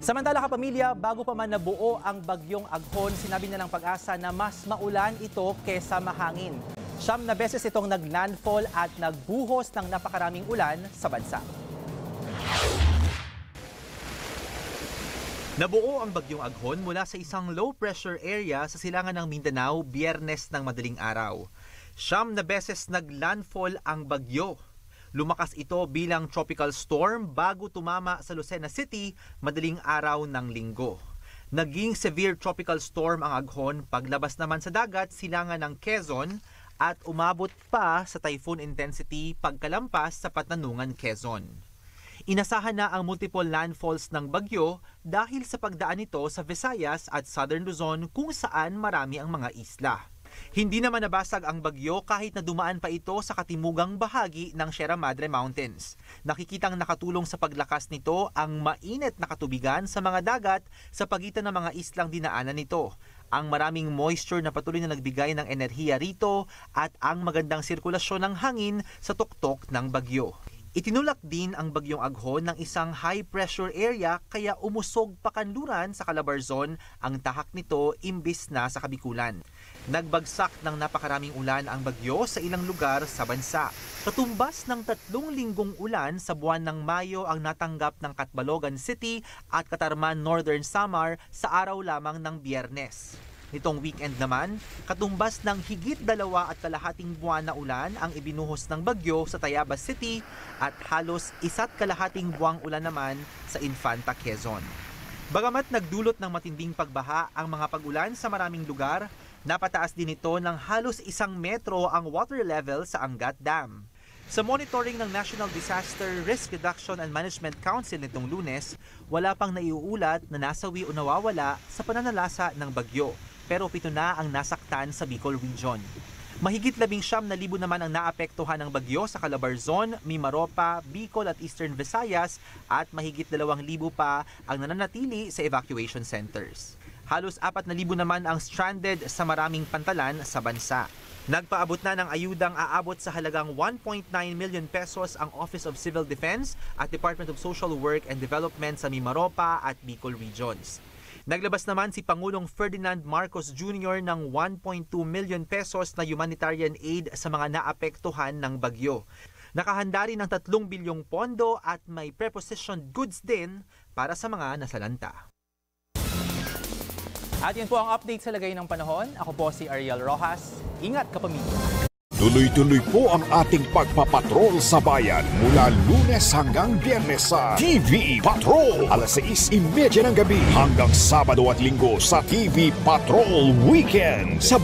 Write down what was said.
Samantala kapamilya, bago pa man nabuo ang bagyong Aghon, sinabi na ng Pag-asa na mas maulan ito kesa mahangin. 9 na beses itong naglandfall at nagbuhos ng napakaraming ulan sa bansa. Nabuo ang bagyong Aghon mula sa isang low-pressure area sa silangan ng Mindanao Biyernes ng madaling araw. 9 na beses naglandfall ang bagyo. Lumakas ito bilang tropical storm bago tumama sa Lucena City madaling araw ng Linggo. Naging severe tropical storm ang Aghon paglabas naman sa dagat silangan ng Quezon at umabot pa sa typhoon intensity pagkalampas sa Patanungan, Quezon. Inasahan na ang multiple landfalls ng bagyo dahil sa pagdaan nito sa Visayas at Southern Luzon kung saan marami ang mga isla. Hindi naman nabasag ang bagyo kahit na dumaan pa ito sa katimugang bahagi ng Sierra Madre Mountains. Nakikitang nakatulong sa paglakas nito ang mainit na katubigan sa mga dagat sa pagitan ng mga islang dinaanan nito. Ang maraming moisture na patuloy na nagbigay ng enerhiya rito at ang magandang sirkulasyon ng hangin sa tuktok ng bagyo. Itinulak din ang bagyong Aghon ng isang high-pressure area kaya umusog pakanluran sa Calabarzon ang tahak nito imbis na sa Kabikulan. Nagbagsak ng napakaraming ulan ang bagyo sa ilang lugar sa bansa. Katumbas ng 3 linggong ulan sa buwan ng Mayo ang natanggap ng Catbalogan City at Catarman, Northern Samar sa araw lamang ng Biyernes. Nitong weekend naman, katumbas ng higit 2.5 buwan na ulan ang ibinuhos ng bagyo sa Tayabas City at halos 1.5 buwang ulan naman sa Infanta, Quezon. Bagamat nagdulot ng matinding pagbaha ang mga pag-ulan sa maraming lugar, napataas din ito ng halos 1 metro ang water level sa Angat Dam. Sa monitoring ng National Disaster Risk Reduction and Management Council nitong Lunes, wala pang naiuulat na nasawi o nawawala sa pananalasa ng bagyo, pero 7 na ang nasaktan sa Bicol Region. Mahigit 19,000 naman ang naapektuhan ng bagyo sa Calabarzon, Mimaropa, Bicol at Eastern Visayas at mahigit 2,000 pa ang nananatili sa evacuation centers. Halos 4,000 naman ang stranded sa maraming pantalan sa bansa. Nagpaabot na ng ayudang aabot sa halagang 1.9 million pesos ang Office of Civil Defense at Department of Social Work and Development sa Mimaropa at Bicol Regions. Naglabas naman si Pangulong Ferdinand Marcos Jr. ng 1.2 million pesos na humanitarian aid sa mga naapektuhan ng bagyo. Nakahanda rin ng 3 bilyong pondo at may prepositioned goods din para sa mga nasalanta. At yan po ang update sa lagay ng panahon. Ako po si Ariel Rojas. Ingat kapamilya. Tuloy-tuloy po ang ating pagpapatrol sa bayan mula Lunes hanggang Biyernes sa TV Patrol. Alas 6:30 ng gabi hanggang Sabado at Linggo sa TV Patrol Weekend. Sa